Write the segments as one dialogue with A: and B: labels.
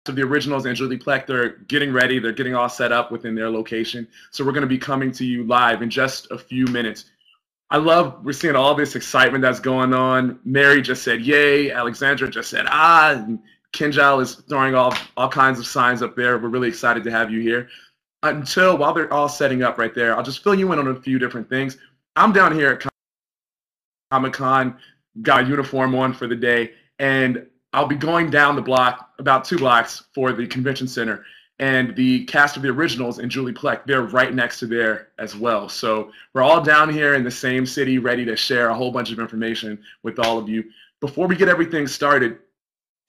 A: of the originals and Julie Plec, they're getting ready. They're getting all set up within their location. So we're going to be coming to you live in just a few minutes. We're seeing all this excitement that's going on. Mary just said, yay. Alexandra just said, ah. And Kinjal is throwing all kinds of signs up there. We're really excited to have you here. While they're all setting up right there, I'll just fill you in on a few different things. I'm down here at Comic-Con, got a uniform on for the day, and I'll be going down the block, about 2 blocks, for the convention center. And the cast of the originals and Julie Plec, they're right next to there as well. So we're all down here in the same city, ready to share a whole bunch of information with all of you. Before we get everything started,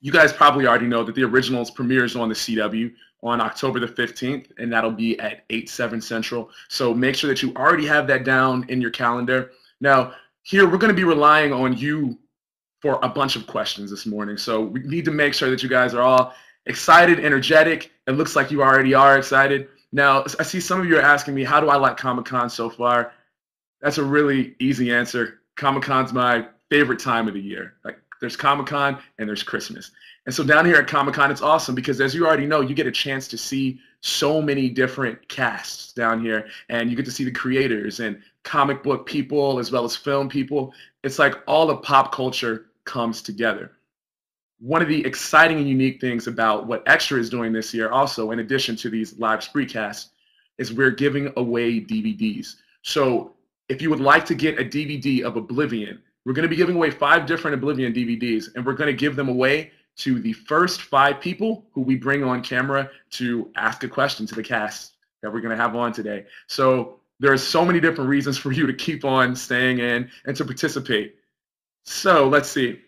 A: you guys probably already know that the originals premieres on the CW on October the 15th, and that'll be at 8/7 Central. So make sure that you already have that down in your calendar. Now, here we're going to be relying on you for a bunch of questions this morning. So we need to make sure that you guys are all excited, energetic. It looks like you already are excited. Now, I see some of you are asking me, how do I like Comic-Con so far? That's a really easy answer. Comic-Con's my favorite time of the year. Like, there's Comic-Con and there's Christmas. And so down here at Comic-Con, it's awesome because, as you already know, you get a chance to see so many different casts down here, and you get to see the creators and comic book people as well as film people. It's like all the pop culture comes together. One of the exciting and unique things about what Extra is doing this year also, in addition to these live Spreecasts, is we're giving away DVDs. So if you would like to get a DVD of Oblivion, we're going to be giving away 5 different Oblivion DVDs, and we're going to give them away to the first 5 people who we bring on camera to ask a question to the cast that we're going to have on today. So there are so many different reasons for you to keep on staying in and to participate. So let's see.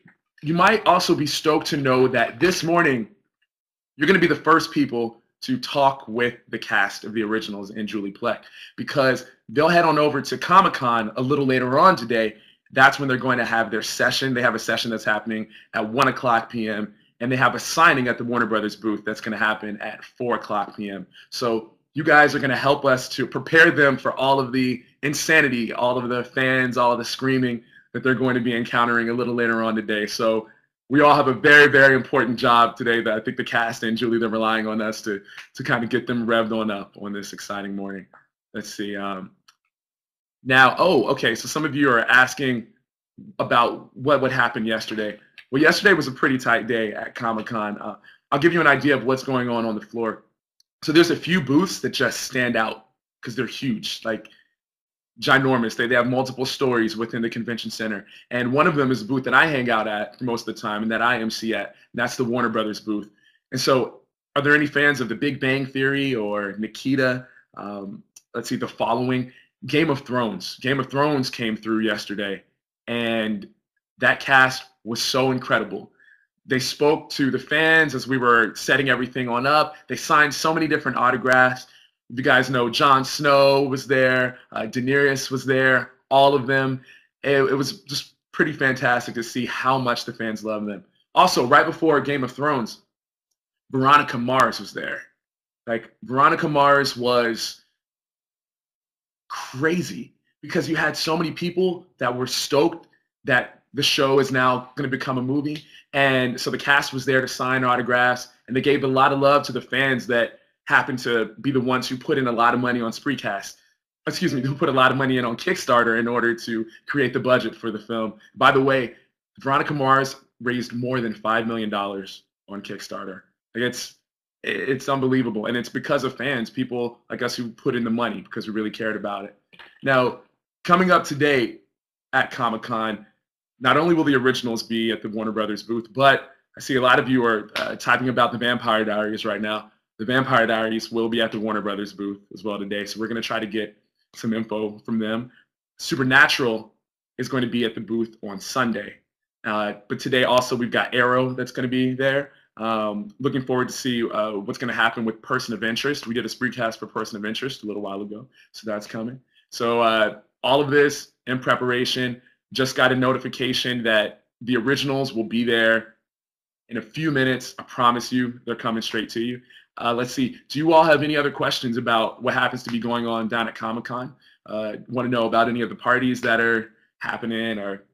A: You might also be stoked to know that this morning, you're going to be the first people to talk with the cast of the originals and Julie Plec, because they'll head on over to Comic-Con a little later on today. That's when they're going to have their session. They have a session that's happening at 1:00 p.m., and they have a signing at the Warner Brothers booth that's going to happen at 4:00 p.m. So you guys are going to help us to prepare them for all of the insanity, all of the fans, all of the screaming that they're going to be encountering a little later on today. So we all have a very, very important job today that I think the cast and Julie, they're relying on us to kind of get them revved on up on this exciting morning. Let's see. Okay, so some of you are asking about what happened yesterday. Well, yesterday was a pretty tight day at Comic-Con. I'll give you an idea of what's going on the floor. So there's a few booths that just stand out because they're huge, like ginormous. They have multiple stories within the convention center. And one of them is a booth that I hang out at for most of the time and that I MC at. And that's the Warner Brothers booth. And so are there any fans of The Big Bang Theory or Nikita? Let's see, The Following. Game of Thrones. Game of Thrones came through yesterday, and that cast was so incredible. They spoke to the fans as we were setting everything on up. They signed so many different autographs. You guys know Jon Snow was there, Daenerys was there, all of them. It was just pretty fantastic to see how much the fans love them. Also, right before Game of Thrones, Veronica Mars was there. Like, Veronica Mars was crazy because you had so many people that were stoked that the show is now going to become a movie. And so the cast was there to sign autographs, and they gave a lot of love to the fans that happened to be the ones who put in a lot of money on Spreecast. Excuse me, who put a lot of money in on Kickstarter in order to create the budget for the film. By the way, Veronica Mars raised more than $5 million on Kickstarter. Like, it's unbelievable, and it's because of fans, people like us who put in the money because we really cared about it. Now, coming up today at Comic-Con, not only will the originals be at the Warner Brothers booth, but I see a lot of you are typing about the Vampire Diaries right now. The Vampire Diaries will be at the Warner Brothers booth as well today, so we're going to try to get some info from them. Supernatural is going to be at the booth on Sunday, but today also we've got Arrow that's going to be there. Looking forward to see what's going to happen with Person of Interest. We did a Spreecast for Person of Interest a little while ago, so that's coming. So all of this in preparation. Just got a notification that the originals will be there in a few minutes. I promise you, they're coming straight to you. Let's see. Do you all have any other questions about what happens to be going on down at Comic-Con? Want to know about any of the parties that are happening, or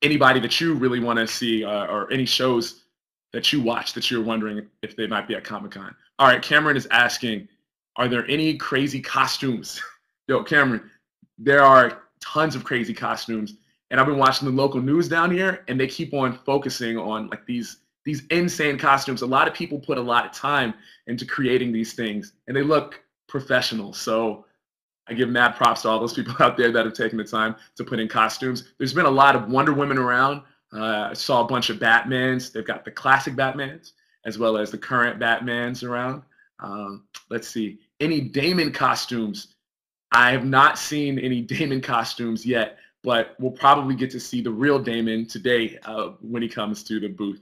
A: anybody that you really want to see, or any shows that you watch that you're wondering if they might be at Comic-Con? All right, Cameron is asking, are there any crazy costumes? Yo, Cameron, there are tons of crazy costumes. And I've been watching the local news down here, and they keep on focusing on like these insane costumes. A lot of people put a lot of time into creating these things, and they look professional. So I give mad props to all those people out there that have taken the time to put in costumes. There's been a lot of Wonder Women around. I saw a bunch of Batmans. They've got the classic Batmans as well as the current Batmans around. Let's see. Any Damon costumes? I have not seen any Damon costumes yet, but we'll probably get to see the real Damon today when he comes to the booth.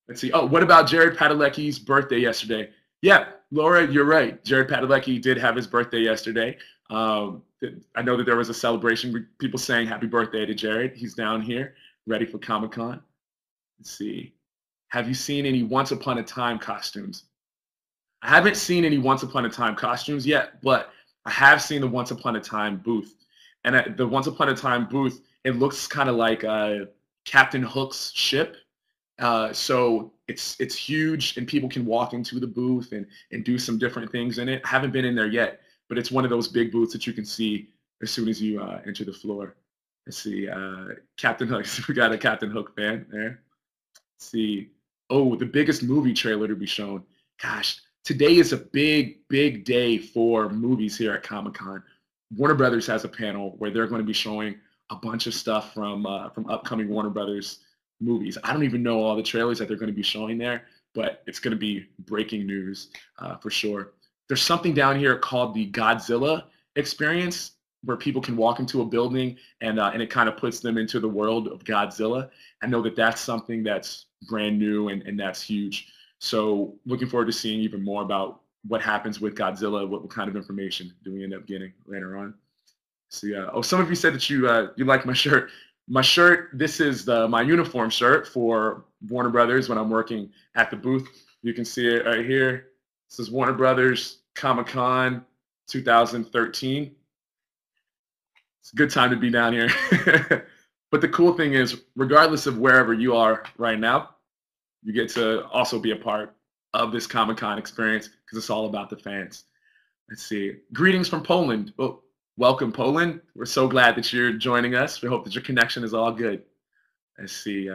A: Let's see. Oh, what about Jared Padalecki's birthday yesterday? Yeah, Laura, you're right. Jared Padalecki did have his birthday yesterday. I know that there was a celebration, people saying happy birthday to Jared. He's down here, ready for Comic-Con. Let's see. Have you seen any Once Upon a Time costumes? I haven't seen any Once Upon a Time costumes yet, but I have seen the Once Upon a Time booth. And at the Once Upon a Time booth, it looks kind of like Captain Hook's ship. So it's huge, and people can walk into the booth and do some different things in it. I haven't been in there yet, but it's one of those big booths that you can see as soon as you enter the floor. Let's see, Captain Hook. We got a Captain Hook fan there. Let's see. Oh, the biggest movie trailer to be shown. Gosh, today is a big, big day for movies here at Comic-Con. Warner Brothers has a panel where they're going to be showing a bunch of stuff from upcoming Warner Brothers movies. I don't even know all the trailers that they're going to be showing there, but it's going to be breaking news for sure. There's something down here called the Godzilla experience, where people can walk into a building and it kind of puts them into the world of Godzilla. I know that that's something that's brand new and that's huge. So looking forward to seeing even more about what happens with Godzilla. What kind of information do we end up getting later on? So yeah. Oh, some of you said that you like my shirt. My shirt, this is my uniform shirt for Warner Brothers when I'm working at the booth. You can see it right here. This is Warner Brothers Comic-Con 2013. It's a good time to be down here. But the cool thing is, regardless of wherever you are right now, you get to also be a part of this Comic-Con experience because it's all about the fans. Let's see. Greetings from Poland. Oh, welcome, Poland. We're so glad that you're joining us. We hope that your connection is all good. Let's see.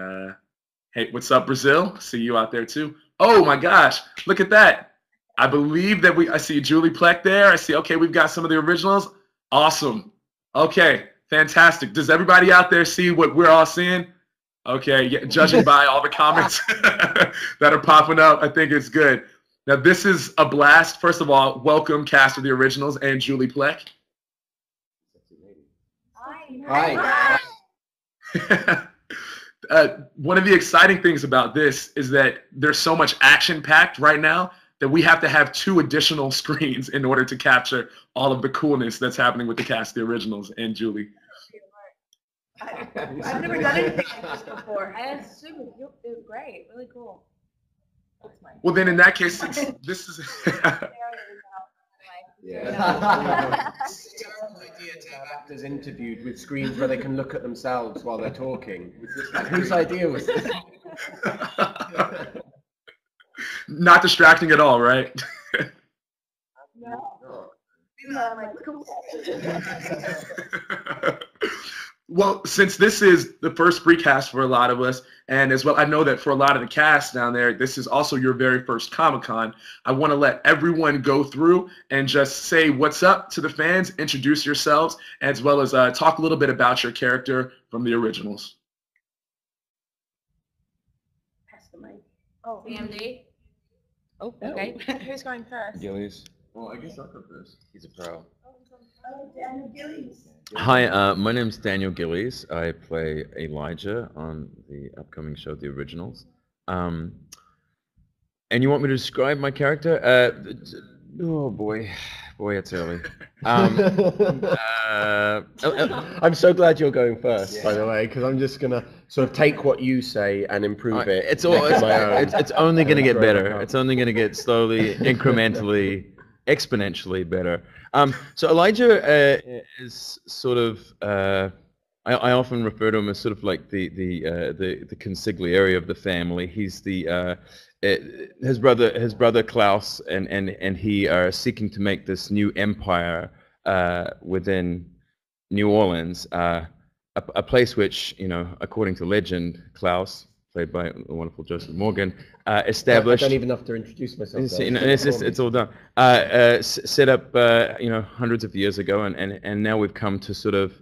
A: Hey, what's up, Brazil? See you out there too. Oh my gosh, look at that. I believe that I see Julie Pleck there. I see, okay, we've got some of the originals. Awesome. Okay, fantastic. Does everybody out there see what we're all seeing? Okay, yeah, judging by all the comments that are popping up, I think it's good. Now, this is a blast. First of all, welcome, cast of the originals and Julie Pleck.
B: Hi.
A: One of the exciting things about this is that there's so much action-packed right now that we have to have 2 additional screens in order to capture all of the coolness that's happening with the cast of the originals and Julie.
B: I've never done anything like this before. It's super great, really cool.
A: Well, then in that case, this is.
C: Yeah. It's a terrible idea to have actors interviewed with screens where they can look at themselves while they're talking. Whose idea was this?
A: Not distracting at all, right?
B: No.
A: Well, since this is the first Spreecast for a lot of us, and as well, I know that for a lot of the cast down there, this is also your very first Comic-Con. I want to let everyone go through and just say what's up to the fans, introduce yourselves, as well as talk a little bit about your character from the originals.
B: Pass the mic. Oh,
D: CMD.
B: Oh, okay. Who's going first?
E: Gillies.
A: Well, I guess I'll go first.
E: He's a pro.
B: Oh, Daniel Gillies.
E: Hi, my name's Daniel Gillies. I play Elijah on the upcoming show, The Originals. And you want me to describe my character? Oh boy, it's early.
C: I'm so glad you're going first, by the way, because I'm just gonna sort of take what you say and improve it.
E: It's only going to get better. It's only going to get slowly, incrementally, exponentially better. So Elijah is sort of I often refer to him as sort of like the consigliere of the family. He's his brother Klaus and he are seeking to make this new empire within New Orleans, a place which, according to legend, Klaus, played by the wonderful Joseph Morgan, established.
C: I don't even have to introduce myself.
E: It's all done. Set up, hundreds of years ago, and now we've come to sort of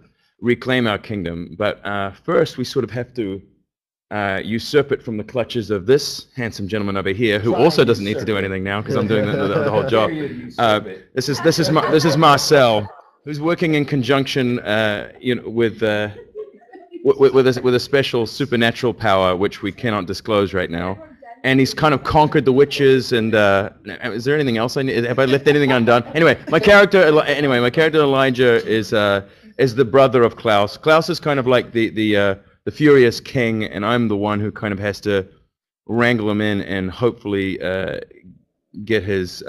E: reclaim our kingdom. But first, we sort of have to usurp it from the clutches of this handsome gentleman over here, who also doesn't need to do anything now because I'm doing the whole job. This is Marcel, who's working in conjunction, with a special supernatural power which we cannot disclose right now. And he's kind of conquered the witches. And is there anything else I need? Have I left anything undone? Anyway, my character Elijah is the brother of Klaus. Klaus is kind of like the furious king, and I'm the one who kind of has to wrangle him in and hopefully get his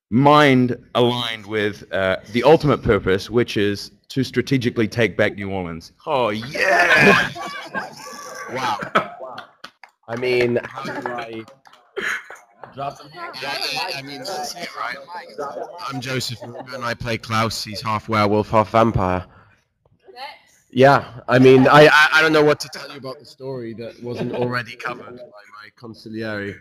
E: mind aligned with the ultimate purpose, which is to strategically take back New Orleans. Oh yeah!
C: Wow. I mean, how do I drop the mic? I mean, that's it, right? I'm Joseph Morgan, and I play Klaus. He's half werewolf, half vampire. Yeah, I mean, I don't know what to tell you about the story that wasn't already covered by my consigliere.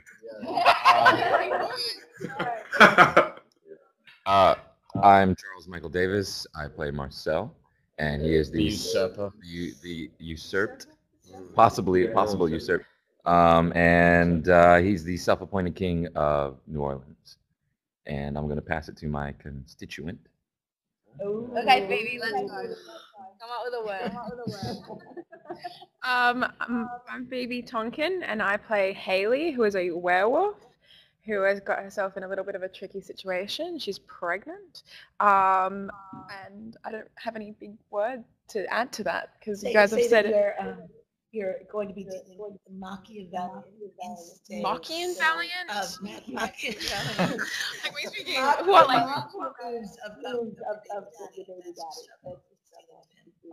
E: I'm Charles Michael Davis. I play Marcel, and he is the
C: usurper.
E: The usurped, possible usurped. And he's the self-appointed king of New Orleans. And I'm going to pass it to my constituent.
B: Okay, baby, let's go. Come out with a word.
D: I'm Baby Tonkin, and I play Haley, who is a werewolf who has got herself in a little bit of a tricky situation. She's pregnant, and I don't have any big word to add to that because you guys have said it.
B: You're going to be dealing with the Machiavellian instinct.
D: Machiavellian?
B: Machiavellian.
D: Like we speaking what like?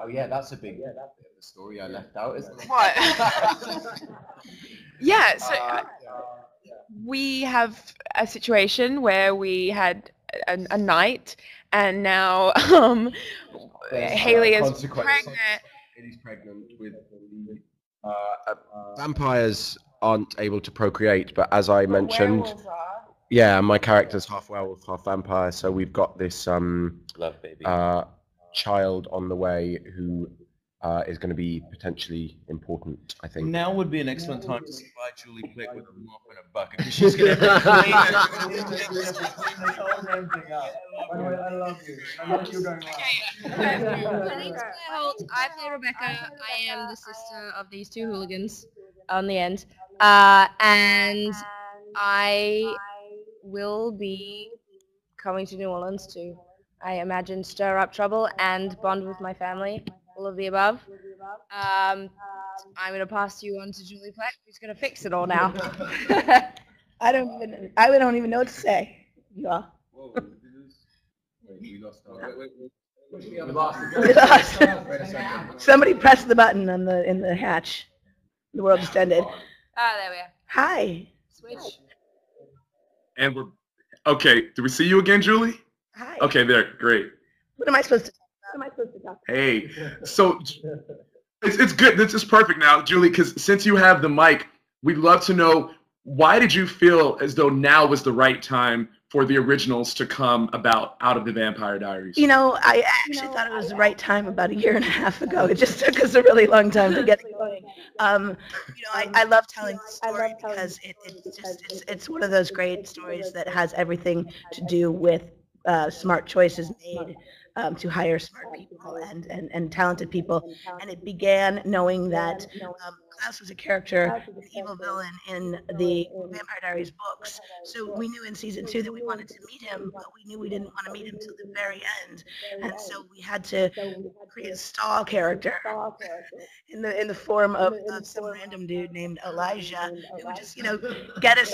C: Oh yeah, that's a big bit of the story I left out, isn't it?
D: What? Yeah. So we have a situation where we had a night, and now Haley is pregnant.
C: Haley's pregnant with vampires aren't able to procreate, but as I mentioned,
D: Werewolves are.
C: yeah, my character's half werewolf, half vampire, so we've got this
E: Love baby.
C: child on the way who is going to be potentially important, I think.
E: Now would be an excellent time to supply Julie Plick with a mop and a bucket, because she's going to have to clean this whole damn thing up. I love you. I love you going on.
F: My name's Claire Holt. I play Rebecca. I am the sister of these two hooligans on the end. And I will be coming to New Orleans to, I imagine, stir up trouble and bond with my family. All of the above. I'm going to pass you on to Julie Platt, who's going to fix it all now.
B: I don't even know what to say. Yeah.
C: We lost.
B: We lost. Somebody pressed the button in the hatch. The world just ended.
F: There we are.
B: Hi.
F: Switch.
A: And we're okay. Do we see you again, Julie?
B: Hi.
A: Okay, there. Great.
B: What am I supposed to talk about?
A: Hey, so it's good. This is perfect now, Julie, because since you have the mic, we'd love to know, why did you feel as though now was the right time for the originals to come about out of the Vampire Diaries?
B: You know, I actually thought it was the right time about a year and a half ago. It just took us a really long time to get going. I love telling the story because it's one of those great stories that has everything to do with smart choices made to hire smart people and talented people. And it began knowing that Klaus was a character, an evil villain in the Vampire Diaries books. So we knew in season 2 that we wanted to meet him, but we knew we didn't want to meet him till the very end. And so we had to create a stall character in the form of some random dude named Elijah, who would just, get us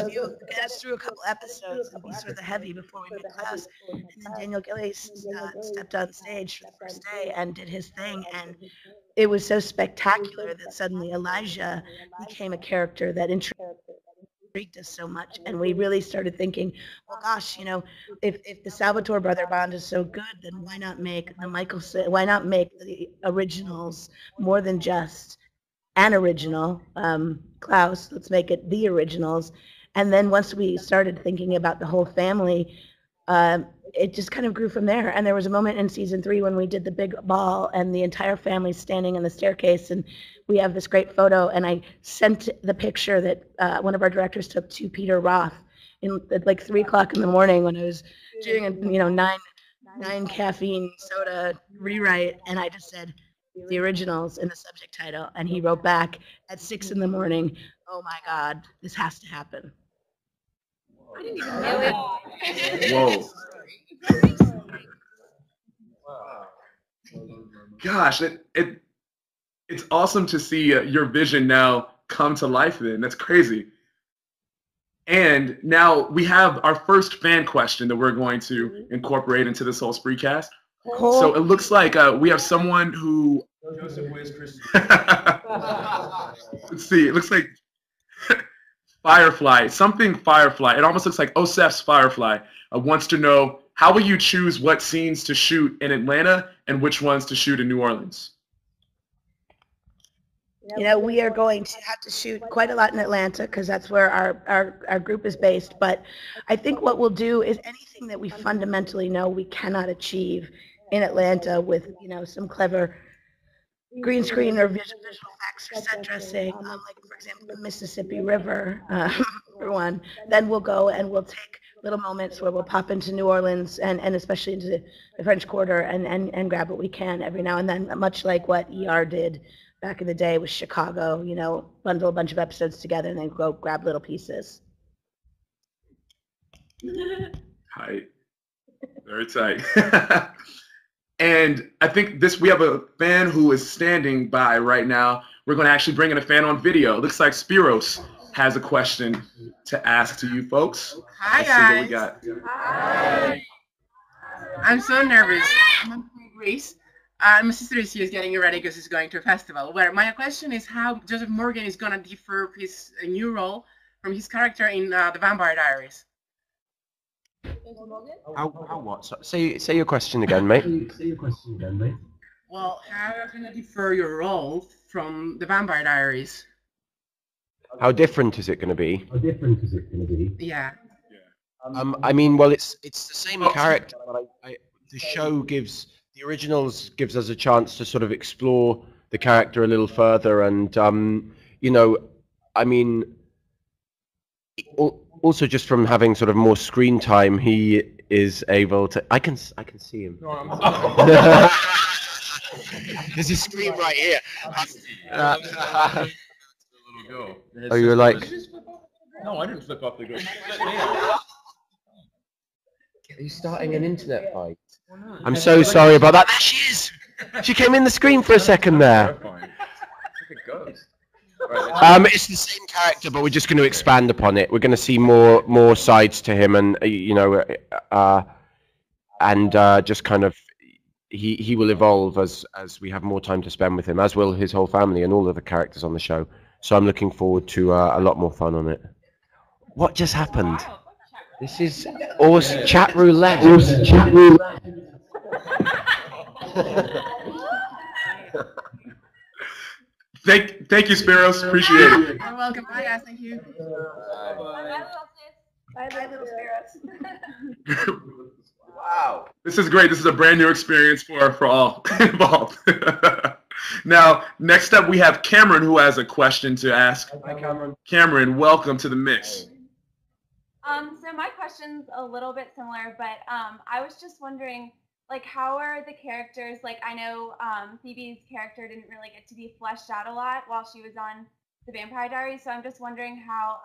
B: through a couple episodes and be sort of the heavy before we met Klaus. And then Daniel Gillies stepped on stage for the first day and did his thing, and it was so spectacular that suddenly Elijah became a character that intrigued us so much, and we really started thinking, well, gosh, if the Salvatore brother bond is so good, then why not make why not make the originals more than just an original, Klaus? Let's make it the originals. And then once we started thinking about the whole family, it just kind of grew from there. And there was a moment in season 3 when we did the big ball and the entire family standing on the staircase, and we have this great photo, and I sent the picture that one of our directors took to Peter Roth at like 3 o'clock in the morning when I was doing a nine caffeine soda rewrite, and I just said the originals in the subject title, and he wrote back at 6 in the morning, oh my God, this has to happen.
F: I didn't even know it.
A: Whoa. Gosh, it's awesome to see your vision now come to life then. That's crazy. And now we have our first fan question that we're going to incorporate into this whole Spreecast.
B: Cool.
A: So it looks like we have someone who...
E: Joseph, where's Chris?
A: Let's see. It looks like Firefly. Something Firefly. It almost looks like Osef's Firefly. Wants to know, how will you choose what scenes to shoot in Atlanta and which ones to shoot in New Orleans?
B: We are going to have to shoot quite a lot in Atlanta because that's where our group is based. But I think what we'll do is anything that we fundamentally know we cannot achieve in Atlanta with, some clever green screen or visual effects or set dressing, like, for example, the Mississippi River, for one. Then we'll go and we'll take little moments where we'll pop into New Orleans and especially into the French Quarter and grab what we can every now and then, much like what ER did back in the day with Chicago, bundle a bunch of episodes together and then go grab little pieces.
A: Tight. Very tight. And I think we have a fan who is standing by right now. We're going to actually bring in a fan on video. It looks like Spiros has a question to ask to you folks.
G: Hi,
A: Let's
G: guys.
A: see what we got.
G: Hi. I'm so nervous. I'm from Greece. My sister is here getting ready because she's going to a festival. Where my question is how Joseph Morgan is going to differ his new role from his character in The Vampire Diaries.
C: How what? Say your question again, mate.
G: Well, how are you going to differ your role from The Vampire Diaries?
C: How different is it going to be?
G: Yeah.
C: I mean, well, it's the same character, but the show the originals gives us a chance to sort of explore the character a little further, and I mean, also just from having sort of more screen time, he is able to. I can see him. There's a screen right here. Oh, you're like.
E: No, I didn't flip off the go.
C: Are you starting an internet fight? I'm so sorry about that. There she is. She came in the screen for a second there. It's the same character, but we're just going to expand upon it. We're going to see more sides to him, and just kind of he will evolve as we have more time to spend with him, as will his whole family and all of the characters on the show. So I'm looking forward to a lot more fun on it. What just happened? This is chat roulette.
A: Thank you, Spiros. Appreciate it.
G: You're welcome. Bye, guys. Thank you.
B: Bye, little Spiros.
A: Wow. This is great. This is a brand new experience for all involved. Now, next up, we have Cameron, who has a question to ask.
C: Hi, Cameron.
A: Cameron, welcome to the mix.
H: So my question's a little bit similar, but I was just wondering, how are the characters, I know Phoebe's character didn't really get to be fleshed out a lot while she was on The Vampire Diaries, so I'm just wondering how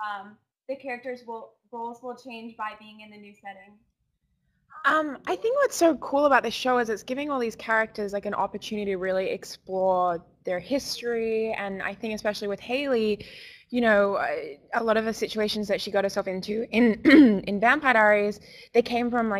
H: the characters' roles will change by being in the new setting.
D: I think what's so cool about this show is it's giving all these characters an opportunity to really explore their history, and I think especially with Haley, a lot of the situations that she got herself into in Vampire Diaries, they came from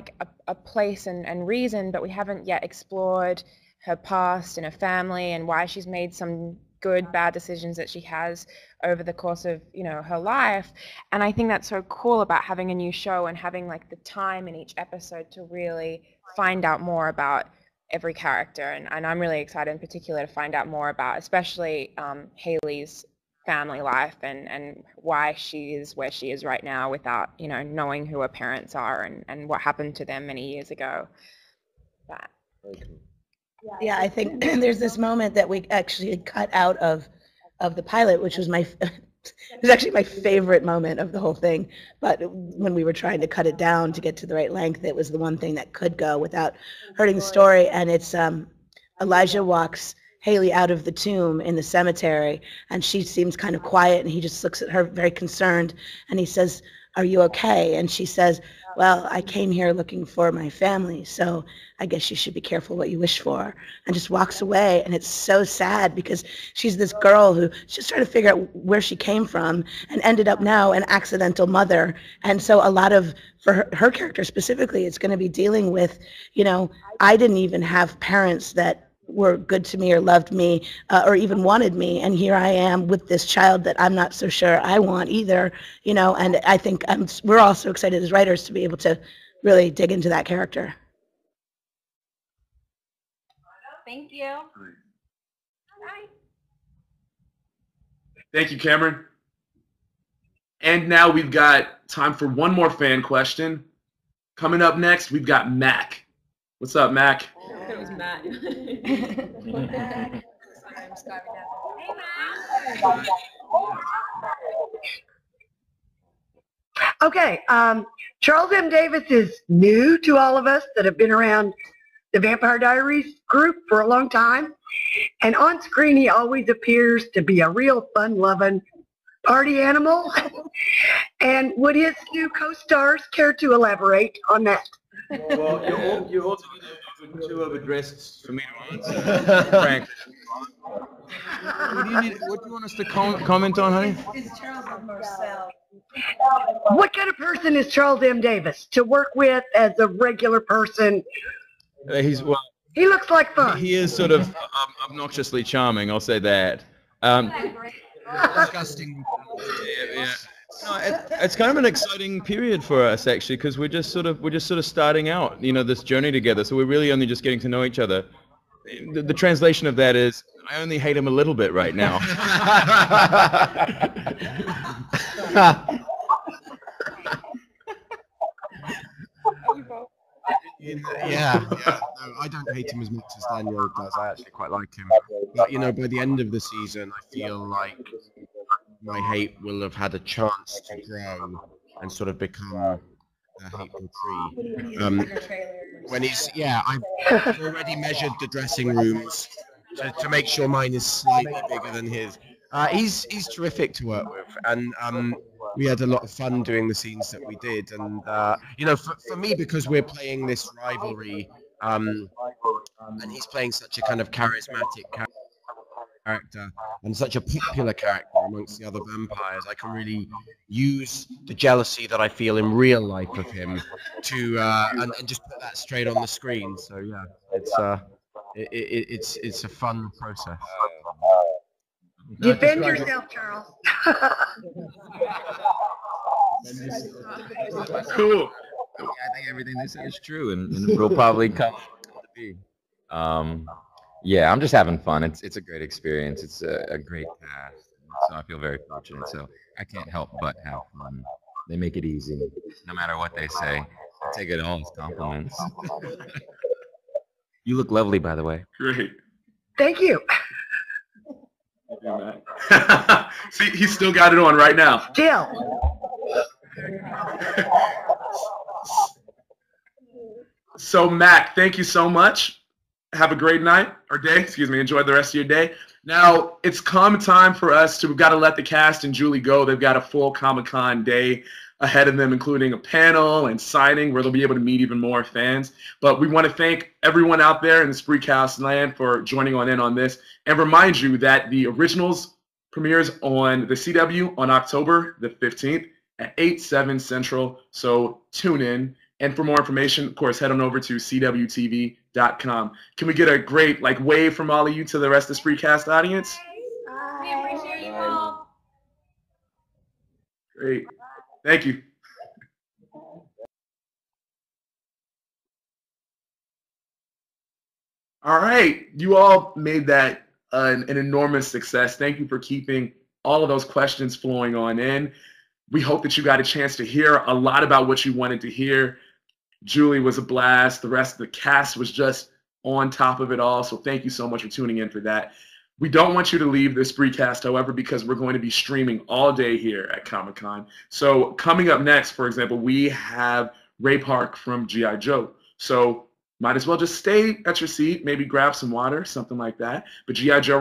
D: a place and reason, but we haven't yet explored her past and her family and why she's made some good, bad decisions that she has over the course of, you know, her life. And I think that's so cool about having a new show and having like the time in each episode to really find out more about every character. And I'm really excited in particular to find out more about, especially Haley's family life and why she is where she is right now without, you know, knowing who her parents are and what happened to them many years ago. That.
B: Yeah, I think there's this moment that we actually cut out of the pilot, which was it was actually my favorite moment of the whole thing. But when we were trying to cut it down to get to the right length, it was the one thing that could go without hurting the story. And it's Elijah walks Haley out of the tomb in the cemetery, and she seems kind of quiet, and he just looks at her very concerned, and he says, "Are you okay?" And she says, "Well, I came here looking for my family, so I guess you should be careful what you wish for," and just walks away. And it's so sad because she's this girl who's just trying to figure out where she came from and ended up now an accidental mother. And so a lot of, for her character specifically, it's going to be dealing with, you know, I didn't even have parents that were good to me or loved me or even wanted me, and here I am with this child that I'm not so sure I want either, you know. And I think we're all so excited as writers to be able to really dig into that character.
H: Thank you.
A: Bye. Thank you, Cameron. And now we've got time for one more fan question. Coming up next, we've got Mac. What's up, Mac?
I: It was Matt.
J: Okay, Charles M. Davis is new to all of us that have been around the Vampire Diaries group for a long time. And on screen, he always appears to be a real fun-loving party animal. And would his new co-stars care to elaborate on that?
E: Well, you're also too overdressed for me to answer. Frank. What do you want us to comment on, honey?
B: Is Charles and Marcel.
J: What kind of person is Charles M. Davis to work with as a regular person?
E: He
J: looks like fun.
E: He is sort of obnoxiously charming, I'll say that.
C: Disgusting.
E: Yeah. No, it's kind of an exciting period for us actually, because we're just sort of starting out, you know, this journey together. So we're really only just getting to know each other. The translation of that is, I only hate him a little bit right now.
C: Yeah. No, I don't hate him as much as Daniel does. I actually quite like him. But, you know, by the end of the season, I feel like my hate will have had a chance to grow and sort of become a hateful tree. When I've already measured the dressing rooms to make sure mine is slightly bigger than his. He's terrific to work with, and we had a lot of fun doing the scenes that we did. And you know, for me, because we're playing this rivalry, and he's playing such a kind of charismatic character and such a popular character amongst the other vampires, I can really use the jealousy that I feel in real life of him to and just put that straight on the screen. So yeah, it's a fun process.
J: Defend yourself, Charles.
A: Cool.
E: I think everything they said is true, and will probably come to be. Yeah, I'm just having fun. It's a great experience. It's a great cast, so I feel very fortunate. So I can't help but have fun. They make it easy, no matter what they say. I take it all as compliments. You look lovely, by the way.
A: Great.
J: Thank you.
A: See, he's still got it on right now.
J: Still.
A: So, Mac, thank you so much. Have a great night or day. Excuse me. Enjoy the rest of your day. Now, it's come time for us to, we've got to let the cast and Julie go. They've got a full Comic-Con day ahead of them, including a panel and signing where they'll be able to meet even more fans. But we want to thank everyone out there in the Spreecast land for joining in on this, and remind you that the originals premieres on the CW on October the 15th at 8/7 Central. So tune in. And for more information, of course, head on over to cwtv.com. Can we get a great wave from all of you to the rest of the Spreecast audience?
H: We appreciate you all.
A: Great. Thank you. All right. You all made that an enormous success. Thank you for keeping all of those questions flowing on in. We hope that you got a chance to hear a lot about what you wanted to hear. Julie was a blast. The rest of the cast was just on top of it all. So thank you so much for tuning in for that. We don't want you to leave this Spreecast, however, because we're going to be streaming all day here at Comic-Con. So coming up next, for example, we have Ray Park from G.I. Joe. So might as well just stay at your seat, maybe grab some water, something like that. But G.I. Joe